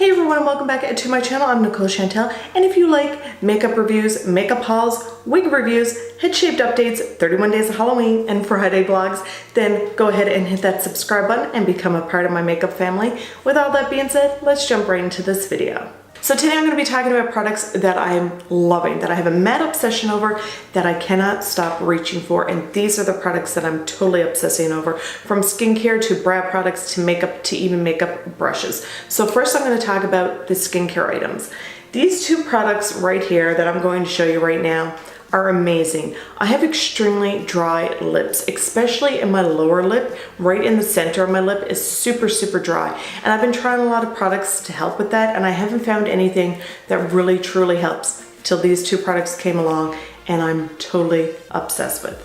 Hey everyone, and welcome back to my channel. I'm Nicole Chantell, and if you like makeup reviews, makeup hauls, wig reviews, head shaped updates, 31 days of Halloween, and Friday vlogs, then go ahead and hit that subscribe button and become a part of my makeup family. With all that being said, let's jump right into this video. So today I'm going to be talking about products that I'm loving, that I have a mad obsession over, that I cannot stop reaching for, and these are the products that I'm totally obsessing over, from skincare to brow products to makeup to even makeup brushes. So first I'm going to talk about the skincare items. These two products right here that I'm going to show you right now are amazing. I have extremely dry lips, especially in my lower lip. Right in the center of my lip is super dry, and I've been trying a lot of products to help with that, and I haven't found anything that really truly helps till these two products came along, and I'm totally obsessed with.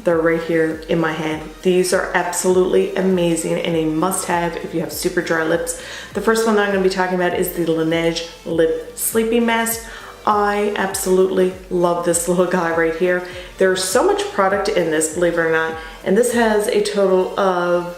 They're right here in my hand. These are absolutely amazing and a must-have if you have super dry lips. The first one that I'm going to be talking about is the Laneige Lip Sleeping Mask. I absolutely love this little guy right here. There's so much product in this, believe it or not, and this has a total of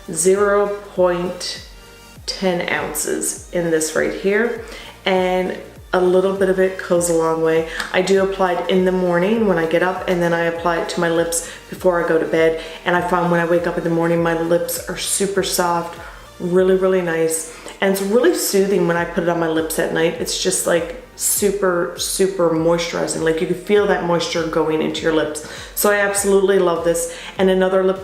0.10 ounces in this right here, and a little bit of it goes a long way. I do apply it in the morning when I get up, and then I apply it to my lips before I go to bed, and I find when I wake up in the morning my lips are super soft, really nice, and it's really soothing when I put it on my lips at night. It's just like super moisturizing, like you can feel that moisture going into your lips. So I absolutely love this. And another lip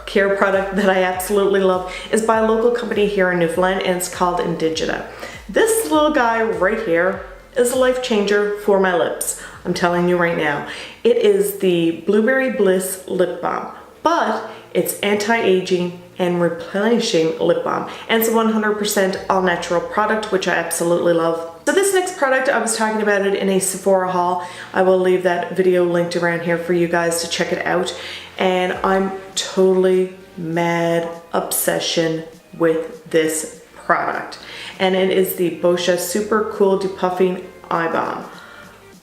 care product that I absolutely love is by a local company here in Newfoundland, and it's called Indigena. This little guy right here is a life changer for my lips. I'm telling you right now. It is the Blueberry Bliss lip balm, but it's anti-aging and replenishing lip balm, and it's a 100% all natural product, which I absolutely love. So this next product, I was talking about it in a Sephora haul. I will leave that video linked around here for you guys to check it out, and I'm totally mad obsession with this product, and it is the Boscia Super Cool Depuffing Eye Balm.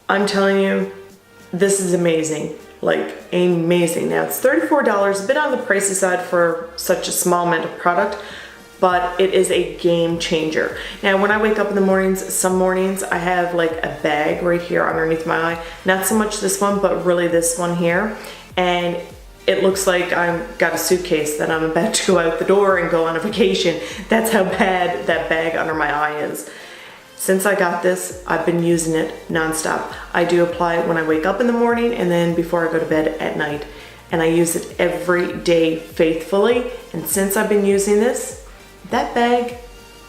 I'm telling you, this is amazing. Like amazing. Now it's $34, a bit on the pricey side for such a small amount of product, but it is a game changer. Now when I wake up in the mornings, some mornings I have like a bag right here underneath my eye. Not so much this one, but really this one here. And it looks like I've got a suitcase that I'm about to go out the door and go on a vacation. That's how bad that bag under my eye is. Since I got this, I've been using it nonstop. I do apply it when I wake up in the morning and then before I go to bed at night. And I use it every day faithfully. And since I've been using this, that bag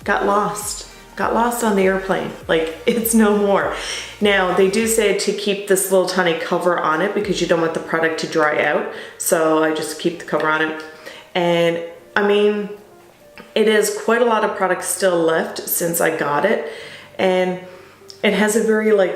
got lost. Got lost on the airplane. Like, it's no more. Now, they do say to keep this little tiny cover on it because you don't want the product to dry out. So I just keep the cover on it. And I mean, it is quite a lot of product still left since I got it. And it has a very like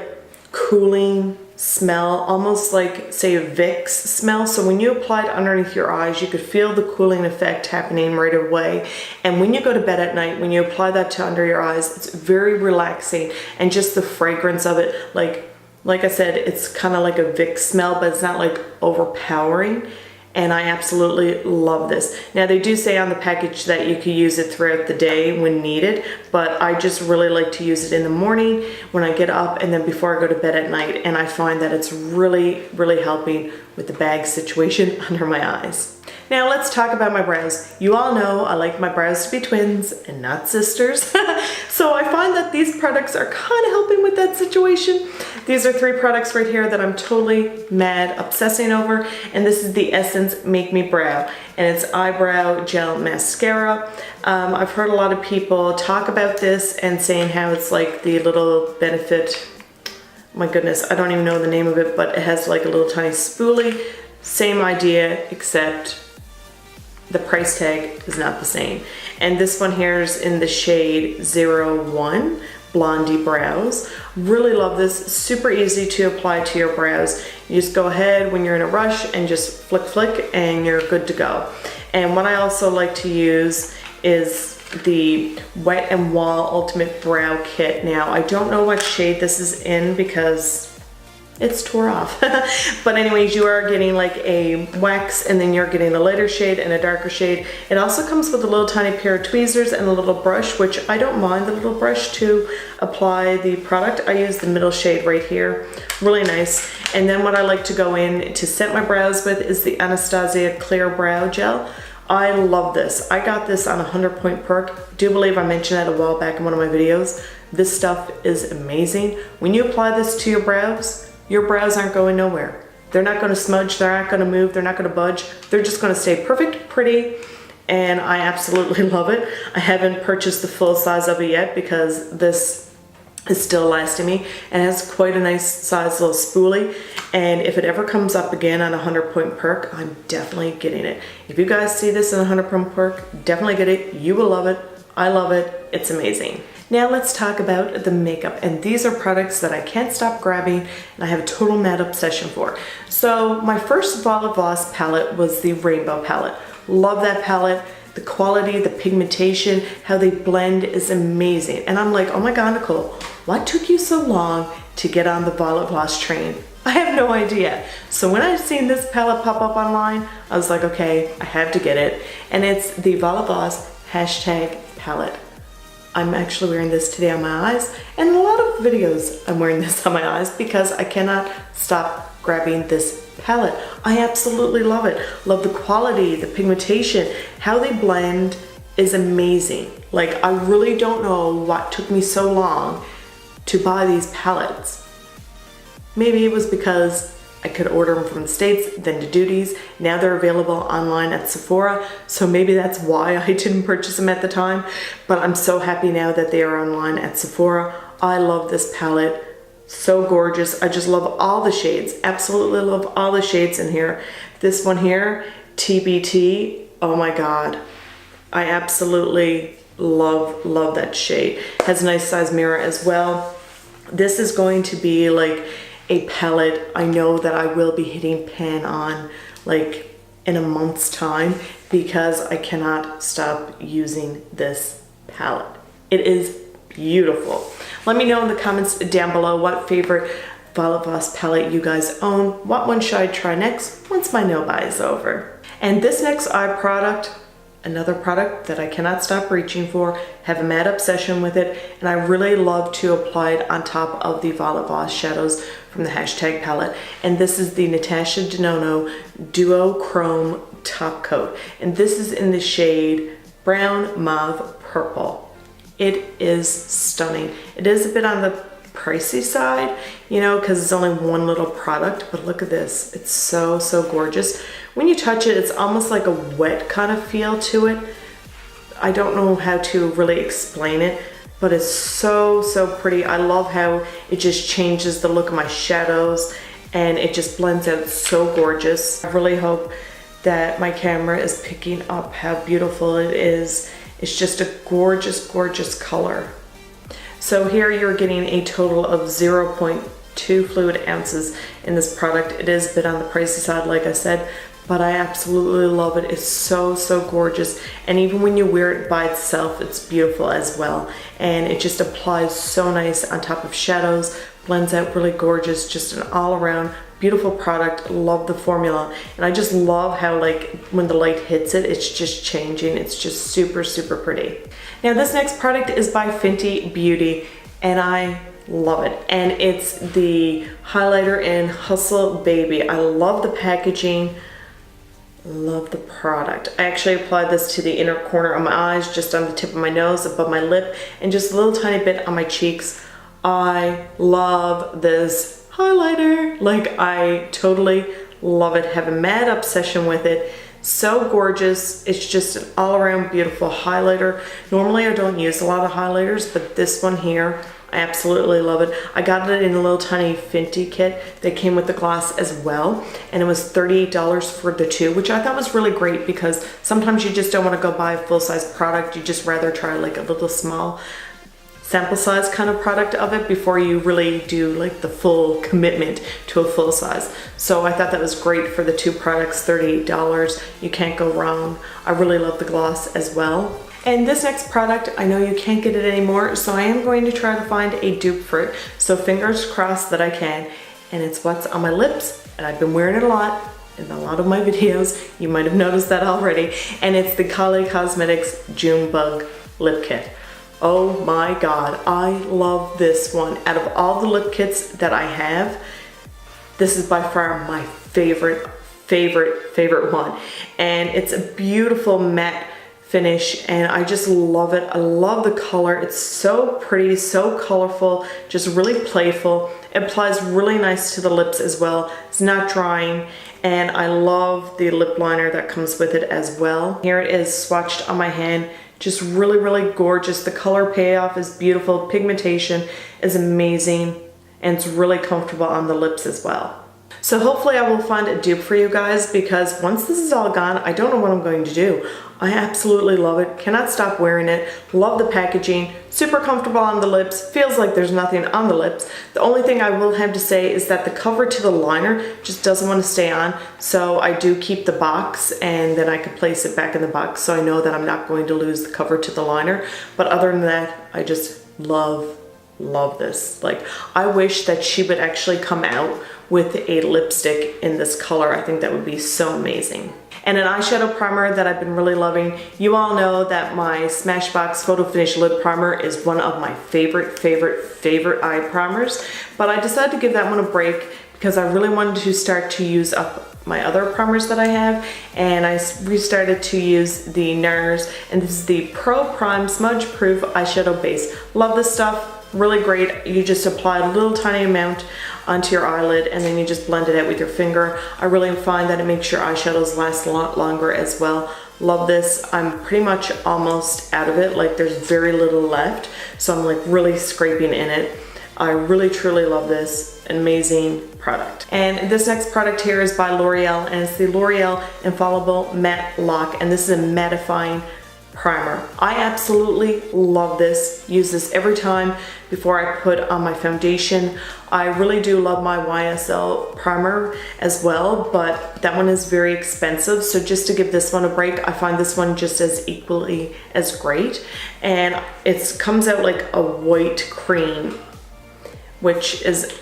cooling smell, almost like say a Vicks smell. So when you apply it underneath your eyes, you could feel the cooling effect happening right away. And when you go to bed at night, when you apply that to under your eyes, it's very relaxing, and just the fragrance of it, like I said, it's kind of like a Vicks smell, but it's not like overpowering. And I absolutely love this. Now they do say on the package that you can use it throughout the day when needed, but I just really like to use it in the morning when I get up and then before I go to bed at night. And I find that it's really helping with the bag situation under my eyes. Now let's talk about my brows. You all know I like my brows to be twins and not sisters. So I find that these products are kind of helping with that situation. These are three products right here that I'm totally mad obsessing over. And this is the Essence Make Me Brow. And it's eyebrow gel mascara. I've heard a lot of people talk about this and saying how it's like the little Benefit. My goodness, I don't even know the name of it, but it has like a little tiny spoolie. Same idea, except the price tag is not the same. And this one here is in the shade 01, Blondie Brows. Really love this. Super easy to apply to your brows. You just go ahead when you're in a rush and just flick and you're good to go. And what I also like to use is the Wet n Wall Ultimate Brow Kit. Now I don't know what shade this is in because it's tore off. But anyways, you are getting like a wax, and then you're getting a lighter shade and a darker shade. It also comes with a little tiny pair of tweezers and a little brush, which I don't mind the little brush to apply the product. I use the middle shade right here, really nice. And then what I like to go in to set my brows with is the Anastasia Clear Brow Gel. I love this. I got this on a 100-point perk. Do believe I mentioned that a while back in one of my videos. This stuff is amazing. When you apply this to your brows aren't going nowhere. They're not going to smudge, they're not going to move, they're not going to budge. They're just going to stay perfect, pretty, and I absolutely love it. I haven't purchased the full size of it yet because this is still lasting me, and it has quite a nice size little spoolie. And if it ever comes up again on a 100-point perk, I'm definitely getting it. If you guys see this in a 100-point perk, definitely get it. You will love it. I love it. It's amazing. Now let's talk about the makeup, and these are products that I can't stop grabbing and I have a total mad obsession for. So my first Voss palette was the Rainbow palette. Love that palette. The quality, the pigmentation, how they blend is amazing. And I'm like, oh my God, Nicole, what took you so long to get on the Voss train? I have no idea. So when I seen this palette pop up online, I was like, okay, I have to get it. And it's the Voss hashtag palette. I'm actually wearing this today on my eyes, and in a lot of videos I'm wearing this on my eyes because I cannot stop grabbing this palette. I absolutely love it. Love the quality, the pigmentation, how they blend is amazing. Like, I really don't know what took me so long to buy these palettes. Maybe it was because I could order them from the States, then to duties. Now they're available online at Sephora, so maybe that's why I didn't purchase them at the time. But I'm so happy now that they are online at Sephora. I love this palette. So gorgeous. I just love all the shades. Absolutely love all the shades in here. This one here, TBT, oh my God. I absolutely love that shade. Has a nice size mirror as well. This is going to be like a palette I know that I will be hitting pan on like in a month's time because I cannot stop using this palette. It is beautiful. Let me know in the comments down below what favorite Voss palette you guys own. What one should I try next once my nail buy is over? And this next eye product, another product that I cannot stop reaching for, have a mad obsession with it, and I really love to apply it on top of the Voss shadows from the hashtag palette. And this is the Natasha Denona Duo Chrome Top Coat. And this is in the shade Brown Mauve Purple. It is stunning. It is a bit on the pricey side, you know, because it's only one little product, but look at this. It's so gorgeous. When you touch it, it's almost like a wet kind of feel to it. I don't know how to really explain it, but it's so pretty. I love how it just changes the look of my shadows, and it just blends out so gorgeous. I really hope that my camera is picking up how beautiful it is. It's just a gorgeous color. So here you're getting a total of 0.2 fluid ounces in this product. It is a bit on the pricey side, like I said, but I absolutely love it. It's so gorgeous. And even when you wear it by itself, it's beautiful as well. And it just applies so nice on top of shadows, blends out really gorgeous, just an all around beautiful product. Love the formula. And I just love how like when the light hits it, it's just changing. It's just super pretty. Now this next product is by Fenty Beauty, and I love it. And it's the highlighter in Hustle Baby. I love the packaging. Love the product. I actually applied this to the inner corner of my eyes, just on the tip of my nose, above my lip, and just a little tiny bit on my cheeks. I love this highlighter. Like, I totally love it. Have a mad obsession with it. So gorgeous. It's just an all-around beautiful highlighter. Normally I don't use a lot of highlighters, but this one here, I absolutely love it. I got it in a little tiny Fenty kit that came with the glass as well, and it was $38 for the two, which I thought was really great because sometimes you just don't want to go buy a full-size product. You just rather try like a little small sample size kind of product of it before you really do like the full commitment to a full size. So I thought that was great for the two products, $38. You can't go wrong. I really love the gloss as well. And this next product, I know you can't get it anymore, so I am going to try to find a dupe for it. So fingers crossed that I can. and it's what's on my lips, and I've been wearing it a lot in a lot of my videos. You might have noticed that already. And it's the Kylie Cosmetics June Bug Lip Kit. Oh my God, I love this one. Out of all the lip kits that I have, this is by far my favorite one. And it's a beautiful matte finish, and I just love it. I love the color. It's so pretty, so colorful, just really playful. It applies really nice to the lips as well. It's not drying, and I love the lip liner that comes with it as well. Here it is swatched on my hand. Just really, really gorgeous. The color payoff is beautiful. Pigmentation is amazing, and it's really comfortable on the lips as well. So hopefully I will find a dupe for you guys, because once this is all gone, I don't know what I'm going to do. I absolutely love it. Cannot stop wearing it. Love the packaging. Super comfortable on the lips. Feels like there's nothing on the lips. The only thing I will have to say is that the cover to the liner just doesn't want to stay on. So I do keep the box, and then I can place it back in the box, so I know that I'm not going to lose the cover to the liner. But other than that, I just love this. Like, I wish that she would actually come out with a lipstick in this color. I think that would be so amazing. And an eyeshadow primer that I've been really loving. You all know that my Smashbox Photo Finish Lip Primer is one of my favorite eye primers, but I decided to give that one a break because I really wanted to start to use up my other primers that I have, and I restarted to use the NARS, and this is the Pro Prime Smudge Proof Eyeshadow Base. Love this stuff. Really great. You just apply a little tiny amount onto your eyelid, and then you just blend it out with your finger. I really find that it makes your eyeshadows last a lot longer as well. Love this. I'm pretty much almost out of it. Like, there's very little left, so I'm like really scraping in it. I really truly love this. Amazing product. And this next product here is by L'Oreal, and it's the L'Oreal Infallible Matte Lock, and this is a mattifying primer. I absolutely love this. Use this every time before I put on my foundation. I really do love my YSL primer as well, but that one is very expensive. So just to give this one a break, I find this one just as equally as great. And it comes out like a white cream, which is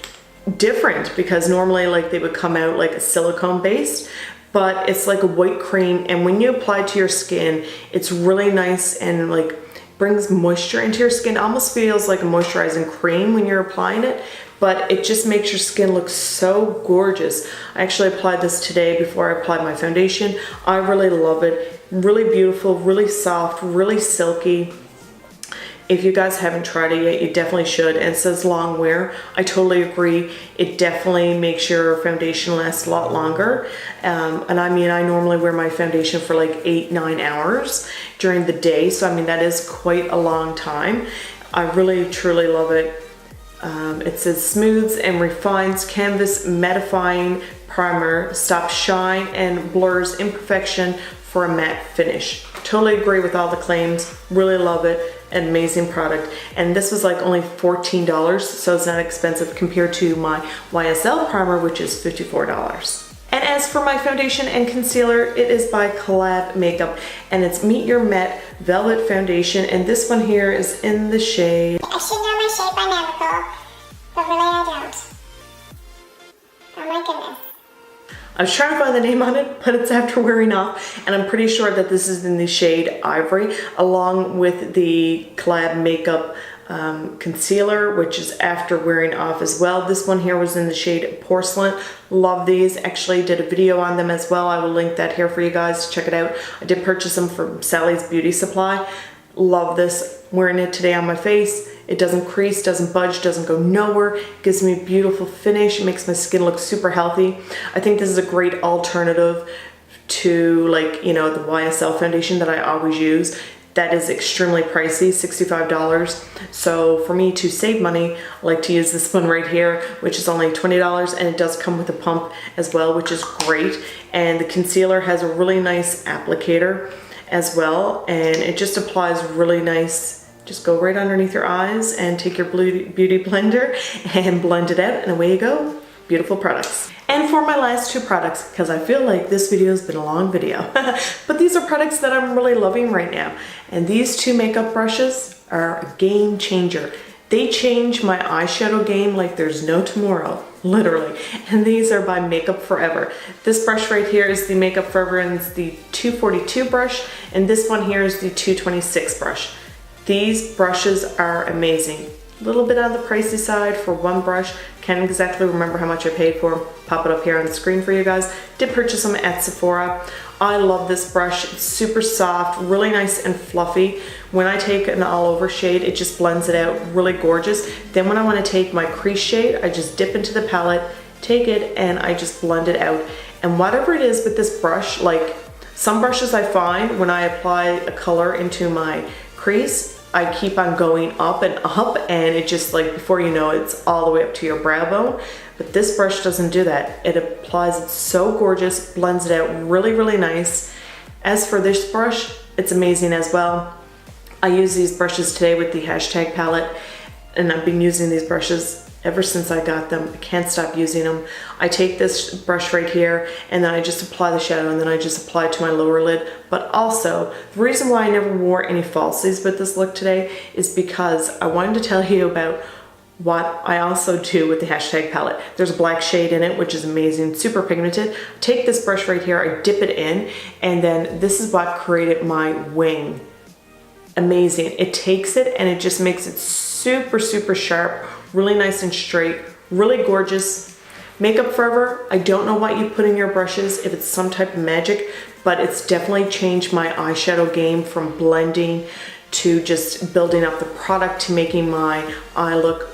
different because normally like they would come out like a silicone based, but it's like a white cream, and when you apply it to your skin, it's really nice and like brings moisture into your skin. It almost feels like a moisturizing cream when you're applying it, but it just makes your skin look so gorgeous. I actually applied this today before I applied my foundation. I really love it. Really beautiful, really soft, really silky. If you guys haven't tried it yet, you definitely should. And it says long wear. I totally agree. It definitely makes your foundation last a lot longer. And I mean, I normally wear my foundation for like 8-9 hours during the day. So I mean, that is quite a long time. I really, truly love it. It says smooths and refines canvas mattifying primer, stops shine and blurs imperfection for a matte finish. Totally agree with all the claims. Really love it. An amazing product. And this was like only $14, so it's not expensive compared to my YSL primer, which is $54. And as for my foundation and concealer, it is by COL-LAB Makeup, and it's Meet Your Matte Velvet Foundation, and this one here is in the shade. I should know my shade by now, Nicole, but really I don't. Oh my goodness. I was trying to find the name on it, but it's after wearing off, and I'm pretty sure that this is in the shade Ivory, along with the COL-LAB Makeup concealer, which is after wearing off as well. This one here was in the shade Porcelain. Love these. Actually did a video on them as well. I will link that here for you guys to check it out. I did purchase them from Sally's Beauty Supply. Love this. Wearing it today on my face. It doesn't crease, doesn't budge, doesn't go nowhere. It gives me a beautiful finish. It makes my skin look super healthy. I think this is a great alternative to, like, you know, the YSL foundation that I always use. That is extremely pricey, $65. So for me to save money, I like to use this one right here, which is only $20, and it does come with a pump as well, which is great. And the concealer has a really nice applicator as well, and it just applies really nice. Just go right underneath your eyes and take your beauty blender and blend it out, and away you go. Beautiful products. And for my last two products, because I feel like this video has been a long video, but these are products that I'm really loving right now. And these two makeup brushes are a game changer. They change my eyeshadow game like there's no tomorrow, literally. And these are by Makeup Forever. This brush right here is the Makeup Forever, and it's the 242 brush, and this one here is the 226 brush. These brushes are amazing. A little bit on the pricey side for one brush. Can't exactly remember how much I paid for them. Pop it up here on the screen for you guys. Did purchase them at Sephora. I love this brush. It's super soft, really nice and fluffy. When I take an all over shade, it just blends it out really gorgeous. Then when I want to take my crease shade, I just dip into the palette, take it, and I just blend it out. And whatever it is with this brush, like some brushes I find when I apply a color into my crease, I keep on going up and up, and it just, like, before you know it, it's all the way up to your brow bone. But this brush doesn't do that. It applies it so gorgeous, blends it out really, really nice. As for this brush, it's amazing as well. I use these brushes today with the hashtag palette, and I've been using these brushes ever since I got them. I can't stop using them. I take this brush right here, and then I just apply the shadow, and then I just apply it to my lower lid. But also, the reason why I never wore any falsies with this look today is because I wanted to tell you about what I also do with the hashtag palette. There's a black shade in it, which is amazing, super pigmented. Take this brush right here, I dip it in, and then this is what created my wing. Amazing. It takes it and it just makes it super, super sharp, really nice and straight, really gorgeous. Makeup Forever, I don't know what you put in your brushes, if it's some type of magic, but it's definitely changed my eyeshadow game from blending to just building up the product to making my eye look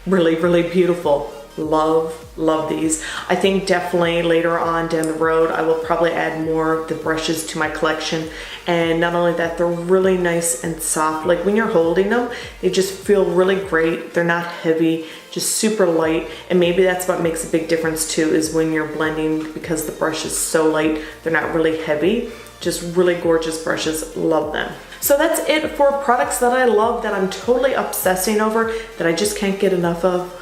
really, really beautiful. Love these. I think definitely later on down the road I will probably add more of the brushes to my collection. And not only that, they're really nice and soft. Like when you're holding them, they just feel really great. They're not heavy, just super light. And maybe that's what makes a big difference too, is when you're blending, because the brush is so light, they're not really heavy. Just really gorgeous brushes, love them. So that's it for products that I love, that I'm totally obsessing over, that I just can't get enough of.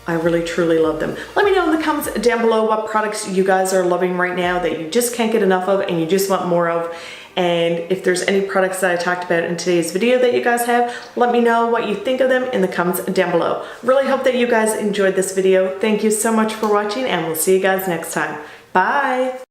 I really truly love them. Let me know in the comments down below what products you guys are loving right now that you just can't get enough of and you just want more of. And if there's any products that I talked about in today's video that you guys have, let me know what you think of them in the comments down below. Really hope that you guys enjoyed this video. Thank you so much for watching, and we'll see you guys next time. Bye!